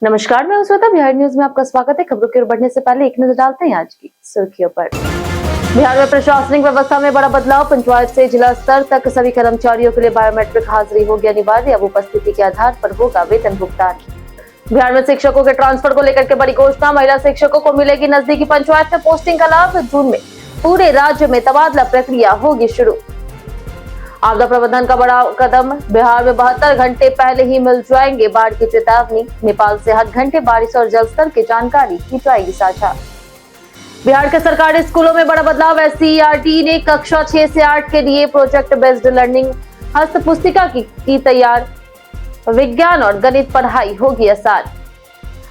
नमस्कार, मैं श्वेता। बिहार न्यूज में आपका स्वागत है। खबरों की ओर बढ़ने से पहले एक नजर डालते हैं आज की सुर्खियों पर। बिहार में प्रशासनिक व्यवस्था में बड़ा बदलाव। पंचायत से जिला स्तर तक सभी कर्मचारियों के लिए बायोमेट्रिक हाजिरी होगी अनिवार्य। अब उपस्थिति के आधार पर होगा वेतन भुगतान। बिहार में शिक्षकों के ट्रांसफर को लेकर के बड़ी घोषणा। महिला शिक्षकों को मिलेगी नजदीकी पंचायत में पोस्टिंग का लाभ। जून में पूरे राज्य में तबादला प्रक्रिया होगी शुरू। आपदा प्रबंधन का बड़ा कदम। बिहार में 72 घंटे पहले ही मिल जाएंगे बाढ़ की चेतावनी। नेपाल से हर घंटे बारिश और जल स्तर की जानकारी की जाएगी साझा। बिहार के सरकारी स्कूलों में बड़ा बदलाव। एससीईआरटी ने कक्षा 6 से 8 के लिए प्रोजेक्ट बेस्ड लर्निंग हस्त पुस्तिका की तैयार। विज्ञान और गणित पढ़ाई होगी आसान।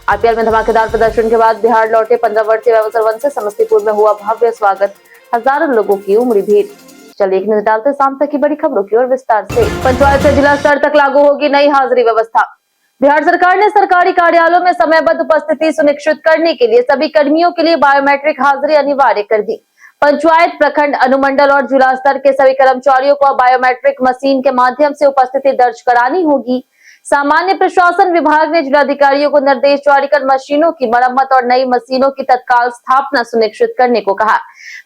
आईपीएल में धमाकेदार प्रदर्शन के बाद बिहार लौटे 15 वर्षीय वैभव सूर्यवंशी। समस्तीपुर में हुआ भव्य स्वागत। हजारों लोगों की उमड़ी भीड़। चलिए एक नजर डालते शाम तक की बड़ी खबरों की ओर विस्तार से। पंचायत से जिला स्तर तक लागू होगी नई हाजिरी व्यवस्था। बिहार सरकार ने सरकारी कार्यालयों में समयबद्ध उपस्थिति सुनिश्चित करने के लिए सभी कर्मियों के लिए बायोमेट्रिक हाजिरी अनिवार्य कर दी। पंचायत, प्रखंड, अनुमंडल और जिला स्तर के सभी कर्मचारियों को बायोमेट्रिक मशीन के माध्यम से उपस्थिति दर्ज करानी होगी। सामान्य प्रशासन विभाग ने जिलाधिकारियों को निर्देश जारी कर मशीनों की मरम्मत और नई मशीनों की तत्काल स्थापना सुनिश्चित करने को कहा।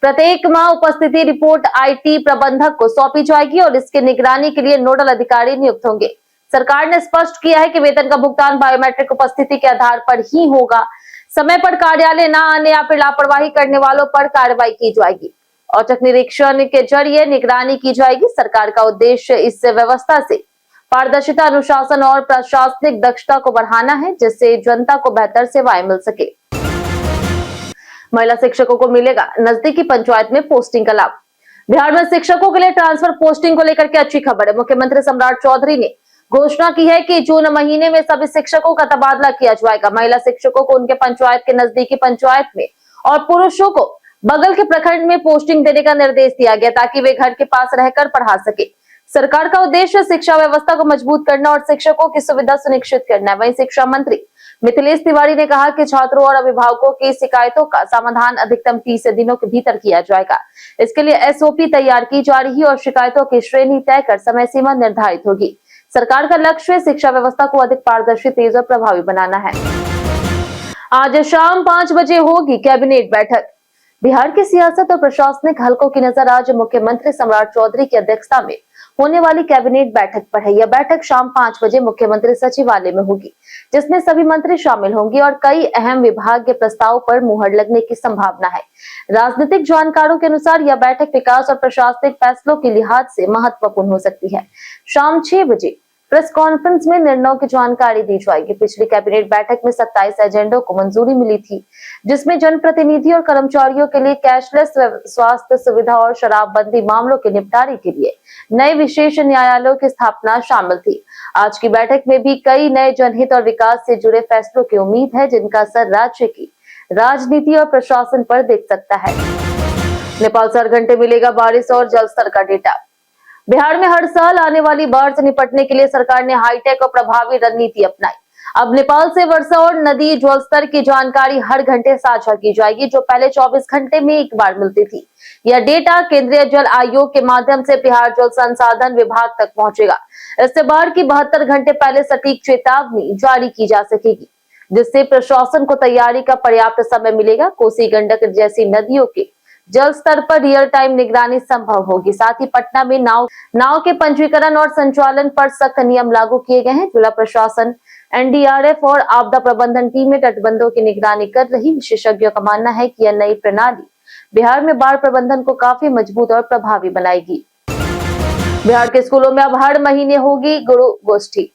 प्रत्येक माह उपस्थिति रिपोर्ट आईटी प्रबंधक को सौंपी जाएगी और इसके निगरानी के लिए नोडल अधिकारी नियुक्त होंगे। सरकार ने स्पष्ट किया है कि वेतन का भुगतान बायोमेट्रिक उपस्थिति के आधार पर ही होगा। समय पर कार्यालय न आने या फिर लापरवाही करने वालों पर कार्रवाई की जाएगी। औचक निरीक्षण के जरिए निगरानी की जाएगी। सरकार का उद्देश्य इस व्यवस्था से पारदर्शिता, अनुशासन और प्रशासनिक दक्षता को बढ़ाना है, जिससे जनता को बेहतर सेवाएं मिल सके। महिला शिक्षकों को मिलेगा नजदीकी पंचायत में पोस्टिंग का लाभ। बिहार में शिक्षकों के लिए ट्रांसफर पोस्टिंग को लेकर के अच्छी खबर है। मुख्यमंत्री सम्राट चौधरी ने घोषणा की है कि जून महीने में सभी शिक्षकों का तबादला किया जाएगा। महिला शिक्षकों को उनके पंचायत के नजदीकी पंचायत में और पुरुषों को बगल के प्रखंड में पोस्टिंग देने का निर्देश दिया गया ताकि वे घर के पास रहकर पढ़ा सके। सरकार का उद्देश्य शिक्षा व्यवस्था को मजबूत करना और शिक्षकों की सुविधा सुनिश्चित करना है। वहीं शिक्षा मंत्री मिथिलेश तिवारी ने कहा कि छात्रों और अभिभावकों की शिकायतों का समाधान अधिकतम 30 दिनों के भीतर किया जाएगा। इसके लिए एसओपी तैयार की जा रही है और शिकायतों की श्रेणी तय कर समय सीमा निर्धारित होगी। सरकार का लक्ष्य शिक्षा व्यवस्था को अधिक पारदर्शी, तेज और प्रभावी बनाना है। आज शाम 5 बजे होगी कैबिनेट बैठक। बिहार की सियासत और प्रशासनिक हलकों की नजर आज मुख्यमंत्री सम्राट चौधरी की अध्यक्षता में होने वाली कैबिनेट बैठक पर है। यह बैठक शाम 5 बजे मुख्यमंत्री सचिवालय में होगी, जिसमें सभी मंत्री शामिल होंगे और कई अहम विभाग के प्रस्ताव पर मुहर लगने की संभावना है। राजनीतिक जानकारों के अनुसार यह बैठक विकास और प्रशासनिक फैसलों के लिहाज से महत्वपूर्ण हो सकती है। शाम 6 बजे प्रेस कॉन्फ्रेंस में निर्णयों की जानकारी दी जाएगी। पिछली कैबिनेट बैठक में 27 एजेंडों को मंजूरी मिली थी, जिसमें जनप्रतिनिधि और कर्मचारियों के लिए कैशलेस स्वास्थ्य सुविधा और शराबबंदी मामलों के निपटारे के लिए नए विशेष न्यायालयों की स्थापना शामिल थी। आज की बैठक में भी कई नए जनहित और विकास से जुड़े फैसलों की उम्मीद है, जिनका असर राज्य की राजनीति और प्रशासन पर दिख सकता है। नेपाल से हर घंटे मिलेगा बारिश और जल स्तर का डेटा। बिहार में हर साल आने वाली बाढ़ से निपटने के लिए सरकार ने हाईटेक और प्रभावी रणनीति अपनाई। अब नेपाल से वर्षा और नदी जल स्तर की जानकारी हर घंटे साझा की जाएगी, जो पहले 24 घंटे में एक बार मिलती थी। यह डेटा केंद्रीय जल आयोग के माध्यम से बिहार जल संसाधन विभाग तक पहुंचेगा। इससे बाढ़ की 72 घंटे पहले सटीक चेतावनी जारी की जा सकेगी, जिससे प्रशासन को तैयारी का पर्याप्त समय मिलेगा। कोसी, गंडक जैसी नदियों के जल स्तर पर रियल टाइम निगरानी संभव होगी। साथ ही पटना में नाव के पंजीकरण और संचालन पर सख्त नियम लागू किए गए हैं। जिला प्रशासन, एनडीआरएफ और आपदा प्रबंधन टीमें तटबंधों की निगरानी कर रही। विशेषज्ञों का मानना है कि यह नई प्रणाली बिहार में बाढ़ प्रबंधन को काफी मजबूत और प्रभावी बनाएगी। बिहार के स्कूलों में अब हर महीने होगी गुरु गोष्ठी।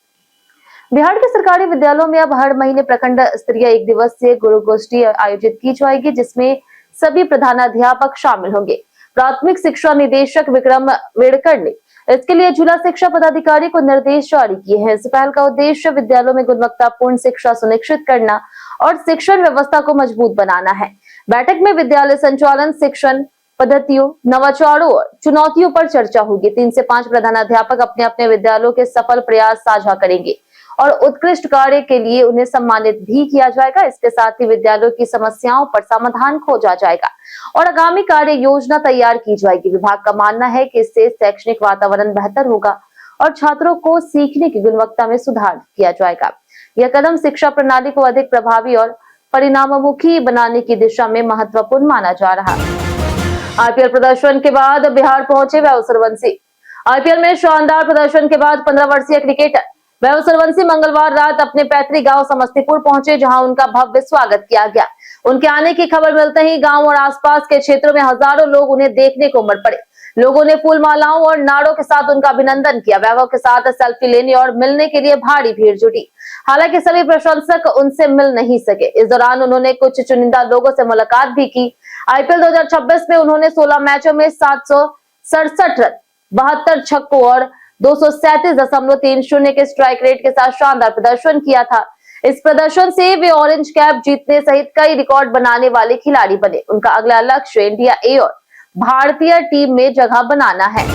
बिहार के सरकारी विद्यालयों में अब हर महीने प्रखंड स्तरीय 1 दिवसीय गुरु गोष्ठी आयोजित की जाएगी, जिसमें सभी प्रधानाध्यापक शामिल होंगे। प्राथमिक शिक्षा निदेशक विक्रम वेड़कर ने इसके लिए जिला शिक्षा पदाधिकारी को निर्देश जारी किए हैं। इस पहल का उद्देश्य विद्यालयों में गुणवत्तापूर्ण शिक्षा सुनिश्चित करना और शिक्षण व्यवस्था को मजबूत बनाना है। बैठक में विद्यालय संचालन, शिक्षण पद्धतियों, नवाचारों और चुनौतियों पर चर्चा होगी। 3 से 5 प्रधानाध्यापक अपने अपने विद्यालयों के सफल प्रयास साझा करेंगे और उत्कृष्ट कार्य के लिए उन्हें सम्मानित भी किया जाएगा। इसके साथ ही विद्यालयों की समस्याओं पर समाधान खोजा जाएगा और आगामी कार्य योजना तैयार की जाएगी। विभाग का मानना है कि इससे शैक्षणिक वातावरण बेहतर होगा और छात्रों को सीखने की गुणवत्ता में सुधार किया जाएगा। यह कदम शिक्षा प्रणाली को अधिक प्रभावी और परिणामोन्मुखी बनाने की दिशा में महत्वपूर्ण माना जा रहा है। आईपीएल प्रदर्शन के बाद बिहार पहुंचे वैभव सूर्यवंशी। आईपीएल में शानदार प्रदर्शन के बाद 15 वर्षीय क्रिकेटर वैभव सूर्यवंशी मंगलवार रात अपने पैतृक गांव समस्तीपुर पहुंचे, जहां उनका भव्य स्वागत किया गया। उनके आने की खबर मिलते ही गांव और आसपास के क्षेत्रों में हजारों लोग उन्हें देखने को उमड़ पड़े। लोगों ने फूल मालाओं और नारों के साथ उनका अभिनंदन किया। वैभव के साथ सेल्फी लेने और मिलने के लिए भारी भीड़ जुटी। हालांकि सभी प्रशंसक उनसे मिल नहीं सके। इस दौरान उन्होंने कुछ चुनिंदा लोगों से मुलाकात भी की। आईपीएल 2026 में उन्होंने 16 मैचों में 767 रन, 72 छक्कों और 237.30 के स्ट्राइक रेट के साथ शानदार प्रदर्शन किया था। इस प्रदर्शन से वे ऑरेंज कैप जीतने सहित कई रिकॉर्ड बनाने वाले खिलाड़ी बने। उनका अगला लक्ष्य इंडिया ए और भारतीय टीम में जगह बनाना है।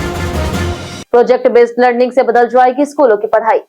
प्रोजेक्ट बेस्ड लर्निंग से बदल जाएगी स्कूलों की पढ़ाई।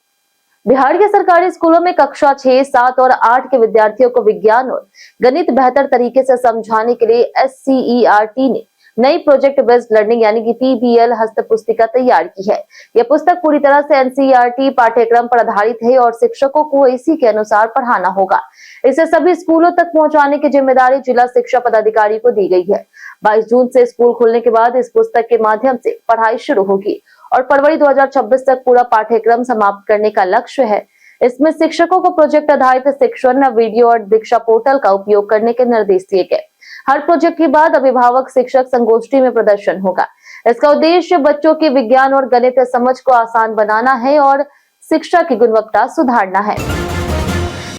बिहार के सरकारी स्कूलों में कक्षा 6, 7 और 8 के विद्यार्थियों को विज्ञान और गणित बेहतर तरीके से समझाने के लिए SCERT ने नई प्रोजेक्ट बेस्ड लर्निंग यानी कि PBL हस्त पुस्तिका तैयार की है। यह पुस्तक पूरी तरह से NCERT पाठ्यक्रम पर आधारित है और शिक्षकों को इसी के अनुसार पढ़ाना होगा। इसे सभी स्कूलों तक पहुंचाने की जिम्मेदारी जिला शिक्षा पदाधिकारी को दी गई है। 22 जून से स्कूल खुलने के बाद इस पुस्तक के माध्यम से पढ़ाई शुरू होगी और फरवरी 2026 तक पूरा पाठ्यक्रम समाप्त करने का लक्ष्य है। इसमें शिक्षकों को प्रोजेक्ट आधारित शिक्षण, वीडियो और दीक्षा पोर्टल का उपयोग करने के निर्देश दिए गए। हर प्रोजेक्ट के बाद अभिभावक शिक्षक संगोष्ठी में प्रदर्शन होगा। इसका उद्देश्य बच्चों की विज्ञान और गणित समझ को आसान बनाना है और शिक्षा की गुणवत्ता सुधारना है।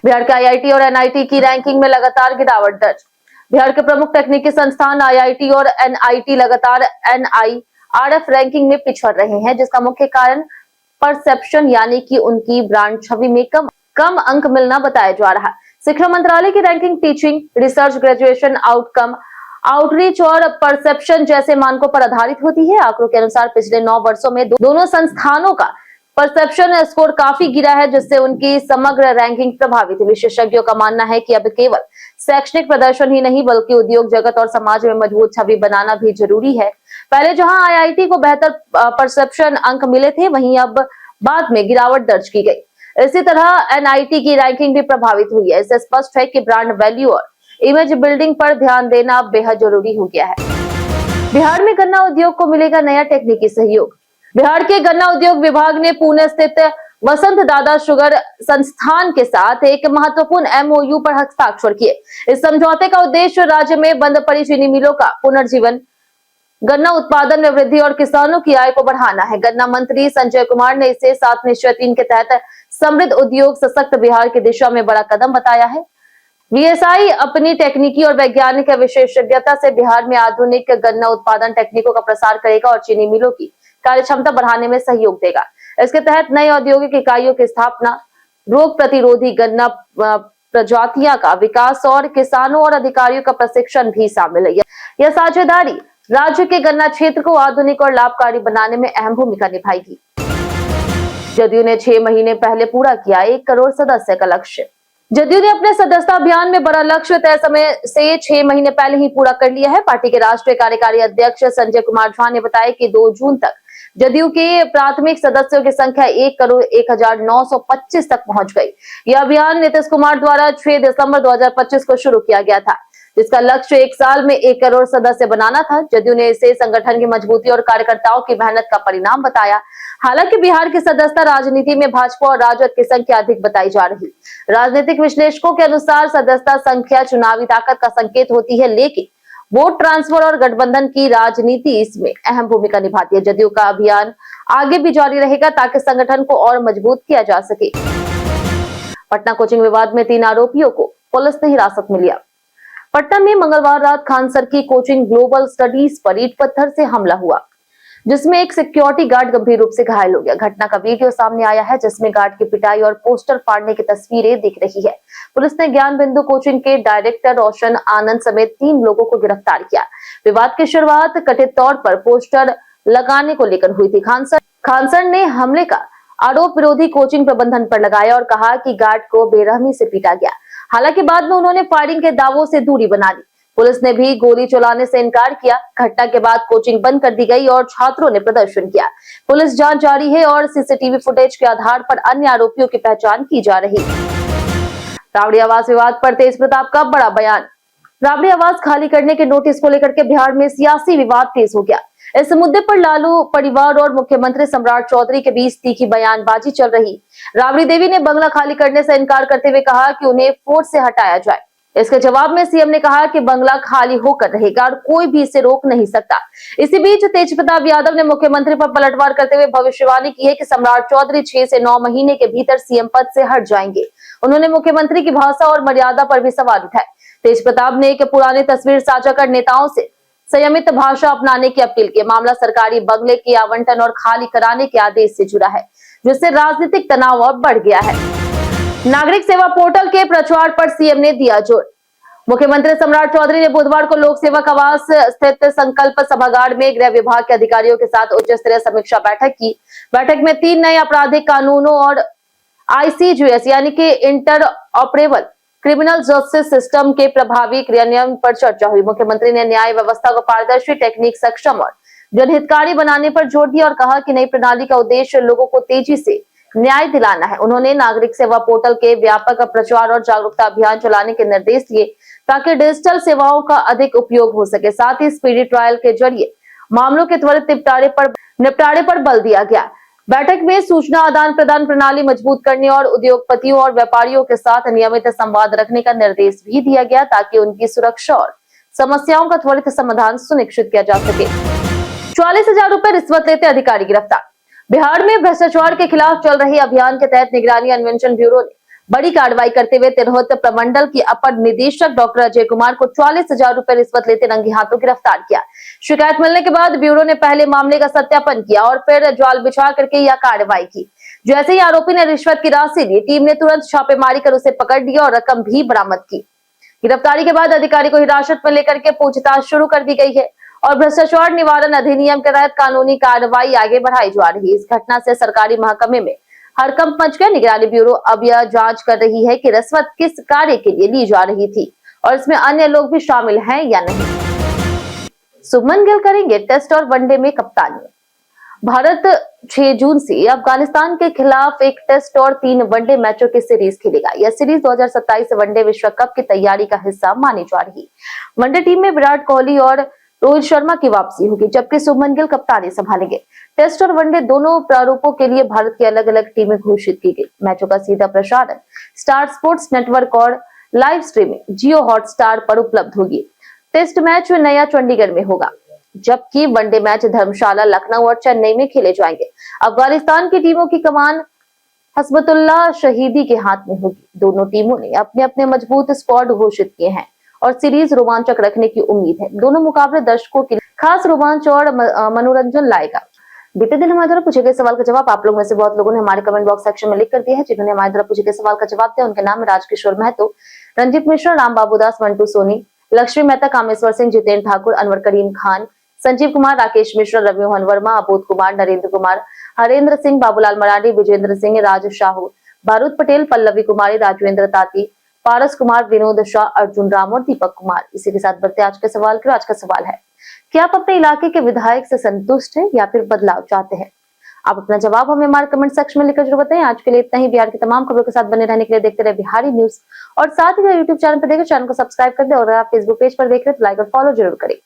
बिहार के IIT और NIT की रैंकिंग में लगातार गिरावट दर्ज। बिहार के प्रमुख तकनीकी संस्थान IIT और NIT लगातार NIRF रैंकिंग में पिछड़ रहे हैं, जिसका मुख्य कारण परसेप्शन यानी कि उनकी ब्रांड छवि में कम अंक मिलना बताया जा रहा है। शिक्षा मंत्रालय की ranking teaching, research, graduation outcome, outreach और परसेप्शन जैसे मानकों पर आधारित होती है। आंकड़ों के अनुसार पिछले 9 वर्षों में दोनों संस्थानों का परसेप्शन स्कोर काफी गिरा है, जिससे उनकी समग्र रैंकिंग प्रभावित है। विशेषज्ञों का मानना है कि अब केवल शैक्षणिक प्रदर्शन ही नहीं बल्कि उद्योग जगत और समाज में मजबूत छवि बनाना भी जरूरी है। पहले जहां IIT को बेहतर परसेप्शन अंक मिले थे, वहीं अब बाद में गिरावट दर्ज की गई। इसी तरह NIT की रैंकिंग भी प्रभावित हुई है। इससे स्पष्ट है कि ब्रांड वैल्यू और इमेज बिल्डिंग पर ध्यान देना बेहद जरूरी हो गया है। बिहार में गन्ना उद्योग को मिलेगा नया टेक्निकी सहयोग। बिहार के गन्ना उद्योग विभाग ने पुणे स्थित वसंत दादा शुगर संस्थान के साथ एक महत्वपूर्ण MOU पर हस्ताक्षर किए। इस समझौते का उद्देश्य राज्य में बंद पड़ी चीनी मिलों का पुनर्जीवन, गन्ना उत्पादन में वृद्धि और किसानों की आय को बढ़ाना है। गन्ना मंत्री संजय कुमार ने इसे 7 निश्चय 3 के तहत समृद्ध उद्योग सशक्त बिहार की दिशा में बड़ा कदम बताया है। VSI अपनी तकनीकी और वैज्ञानिक विशेषज्ञता से बिहार में आधुनिक गन्ना उत्पादन तकनीकों का प्रसार करेगा और चीनी मिलों की कार्यक्षमता बढ़ाने में सहयोग देगा। इसके तहत नई औद्योगिक इकाइयों की स्थापना, रोग प्रतिरोधी गन्ना प्रजातियां का विकास और किसानों और अधिकारियों का प्रशिक्षण भी शामिल है। यह साझेदारी राज्य के गन्ना क्षेत्र को आधुनिक और लाभकारी बनाने में अहम भूमिका निभाएगी। जदयू ने 6 महीने पहले पूरा किया 1 करोड़ सदस्य का लक्ष्य। जदयू ने अपने सदस्यता अभियान में बड़ा लक्ष्य तय समय से 6 महीने पहले ही पूरा कर लिया है। पार्टी के राष्ट्रीय कार्यकारी अध्यक्ष संजय कुमार झा ने बताया कि 2 जून तक जदयू के प्राथमिक सदस्यों की संख्या 1 करोड़ 1,925 तक पहुंच गई। यह अभियान नीतीश कुमार द्वारा 6 दिसंबर 2025 को शुरू किया गया था, जिसका लक्ष्य 1 साल में 1 करोड़ सदस्य बनाना था। जदयू ने इसे संगठन की मजबूती और कार्यकर्ताओं की मेहनत का परिणाम बताया। हालांकि बिहार की सदस्यता राजनीति में भाजपा और राजद की संख्या अधिक बताई जा रही। राजनीतिक विश्लेषकों के अनुसार सदस्यता संख्या चुनावी ताकत का संकेत होती है, लेकिन वोट ट्रांसफर और गठबंधन की राजनीति इसमें अहम भूमिका निभाती है। जदयू का अभियान आगे भी जारी रहेगा ताकि संगठन को और मजबूत किया जा सके। पटना कोचिंग विवाद में 3 आरोपियों को पुलिस ने हिरासत में लिया। पटना में मंगलवार रात खानसर की कोचिंग ग्लोबल स्टडीज पर ईंट पत्थर से हमला हुआ, जिसमें एक सिक्योरिटी गार्ड गंभीर रूप से घायल हो गया। घटना का वीडियो सामने आया है, जिसमें गार्ड की पिटाई और पोस्टर फाड़ने की तस्वीरें दिख रही है। पुलिस ने ज्ञान बिंदु कोचिंग के डायरेक्टर रोशन आनंद समेत 3 लोगों को गिरफ्तार किया। विवाद की शुरुआत कथित तौर पर पोस्टर लगाने को लेकर हुई थी। खानसर ने हमले का आरोप विरोधी कोचिंग प्रबंधन पर लगाया और कहा कि गार्ड को बेरहमी से पीटा गया। हालांकि बाद में उन्होंने फायरिंग के दावों से दूरी बना ली। पुलिस ने भी गोली चलाने से इनकार किया। घटना के बाद कोचिंग बंद कर दी गई और छात्रों ने प्रदर्शन किया। पुलिस जांच जारी है और CCTV फुटेज के आधार पर अन्य आरोपियों की पहचान की जा रही है। राबड़ी आवास विवाद पर तेज प्रताप का बड़ा बयान। राबड़ी आवास खाली करने के नोटिस को लेकर के बिहार में सियासी विवाद तेज हो गया। इस मुद्दे पर लालू परिवार और मुख्यमंत्री सम्राट चौधरी के बीच तीखी बयानबाजी चल रही। राबड़ी देवी ने बंगला खाली करने से इनकार करते हुए कहा कि उन्हें फोर्स से हटाया जाए। इसके जवाब में सीएम ने कहा कि बंगला खाली होकर रहेगा और कोई भी इसे रोक नहीं सकता। इसी बीच तेज प्रताप यादव ने मुख्यमंत्री पर पलटवार करते हुए भविष्यवाणी की है कि सम्राट चौधरी 6 से 9 महीने के भीतर सीएम पद से हट जाएंगे। उन्होंने मुख्यमंत्री की भाषा और मर्यादा पर भी सवाल उठाए। तेज प्रताप ने एक पुरानी तस्वीर साझा कर नेताओं से संयमित भाषा अपनाने की अपील की। मामला सरकारी बंगले के आवंटन और खाली कराने के आदेश से जुड़ा है, जिससे राजनीतिक तनाव और बढ़ गया है। नागरिक सेवा पोर्टल के प्रचार पर सीएम ने दिया जोर। मुख्यमंत्री सम्राट चौधरी ने बुधवार को लोक सेवक आवास स्थित संकल्प सभागार में गृह विभाग के अधिकारियों के साथ उच्च स्तरीय समीक्षा बैठक की। बैठक में 3 नए आपराधिक कानूनों और ICJS यानी कि inter operable criminal justice system के प्रभावी क्रियान्वयन पर चर्चा हुई। मुख्यमंत्री ने न्याय व्यवस्था को पारदर्शी, टेक्निक सक्षम और जनहितकारी बनाने पर जोर दिया और कहा कि नई प्रणाली का उद्देश्य लोगों को तेजी से न्याय दिलाना है। उन्होंने नागरिक सेवा पोर्टल के व्यापक प्रचार और जागरूकता अभियान चलाने के निर्देश दिए ताकि डिजिटल सेवाओं का अधिक उपयोग हो सके। साथ ही स्पीडी ट्रायल के जरिए मामलों के त्वरित निपटारे पर बल दिया गया। बैठक में सूचना आदान प्रदान प्रणाली मजबूत करने और उद्योगपतियों और व्यापारियों के साथ नियमित संवाद रखने का निर्देश भी दिया गया ताकि उनकी सुरक्षा और समस्याओं का त्वरित समाधान सुनिश्चित किया जा सके। 44,000 रुपए रिश्वत लेते अधिकारी गिरफ्तार। बिहार में भ्रष्टाचार के खिलाफ चल रहे अभियान के तहत निगरानी अन्वेषण ब्यूरो ने बड़ी कार्रवाई करते हुए तिरहुत प्रमंडल की अपर निदेशक डॉक्टर अजय कुमार को 44,000 रुपए रिश्वत लेते रंगे हाथों गिरफ्तार किया। शिकायत मिलने के बाद ब्यूरो ने पहले मामले का सत्यापन किया और फिर जाल बिछा करके यह कार्रवाई की। जैसे ही आरोपी ने रिश्वत की राशि ली, टीम ने तुरंत छापेमारी कर उसे पकड़ लिया और रकम भी बरामद की। गिरफ्तारी के बाद अधिकारी को हिरासत में लेकर के पूछताछ शुरू कर दी गई है और भ्रष्टाचार निवारण अधिनियम के तहत कानूनी कार्रवाई आगे बढ़ाई जा रही है। इस घटना से सरकारी महकमे में हड़कंप मच गया। निगरानी ब्यूरो अब यह जांच कर रही है कि रिश्वत किस कार्य के लिए ली जा रही थी और इसमें अन्य लोग भी शामिल हैं या नहीं। शुभमन गिल करेंगे टेस्ट और वनडे में कप्तानी। भारत 6 जून से अफगानिस्तान के खिलाफ एक टेस्ट और 3 वनडे मैचों की सीरीज खेलेगा। यह सीरीज 2027 वनडे विश्व कप की तैयारी का हिस्सा मानी जा रही। वनडे टीम में विराट कोहली और रोहित शर्मा की वापसी होगी, जबकि शुभमन गिल कप्तानी संभालेंगे। टेस्ट और वनडे दोनों प्रारूपों के लिए भारत की अलग अलग टीमें घोषित की गई। मैचों का सीधा प्रसारण स्टार स्पोर्ट्स नेटवर्क और लाइव स्ट्रीमिंग जियो हॉटस्टार पर उपलब्ध होगी। टेस्ट मैच नया चंडीगढ़ में होगा, जबकि वनडे मैच धर्मशाला, लखनऊ और चेन्नई में खेले जाएंगे। अफगानिस्तान की टीमों की कमान हस्बतुल्लाह शहीदी के हाथ में होगी। दोनों टीमों ने अपने अपने मजबूत स्क्वाड घोषित किए हैं और सीरीज रोमांचक रखने की उम्मीद है। दोनों मुकाबले दर्शकों के लिए खास रोमांच और मनोरंजन लाएगा। बीते दिन हमारे द्वारा पूछे गए सवाल का जवाब आप लोग में से बहुत लोगों ने हमारे कमेंट बॉक्स सेक्शन में लिख कर दिया है। जिन्होंने हमारे द्वारा पूछे गए सवाल का जवाब दिया उनके नाम है राजकिशोर महतो, रंजीत मिश्रा, राम बाबू दास, मंटू सोनी, लक्ष्मी मेहता, कामेश्वर सिंह, जितेंद्र ठाकुर, अनवर करीम खान, संजीव कुमार, राकेश मिश्रा, रवि मोहन वर्मा, अबोध कुमार, नरेंद्र कुमार, हरेंद्र सिंह, बाबूलाल मराठी, विजेंद्र सिंह, राज शाहू, बारूद पटेल, पल्लवी कुमारी, राजवेंद्र ताती, पारस कुमार, विनोद शाह, अर्जुन राम और दीपक कुमार। इसी के साथ बढ़ते आज के सवाल की। आज का सवाल है, क्या आप अपने इलाके के विधायक से संतुष्ट हैं या फिर बदलाव चाहते हैं? आप अपना जवाब हमें हमारे कमेंट सेक्शन में लिखकर जरूर बताएं। आज के लिए इतना ही। बिहार की तमाम खबरों के साथ बने रहने के लिए देखते रहे बिहारी न्यूज और साथ ही यूट्यूब चैनल पर देखें, चैनल को सब्सक्राइब कर दे और अगर आप फेसबुक पेज पर देख रहे हैं तो लाइक और फॉलो जरूर करें।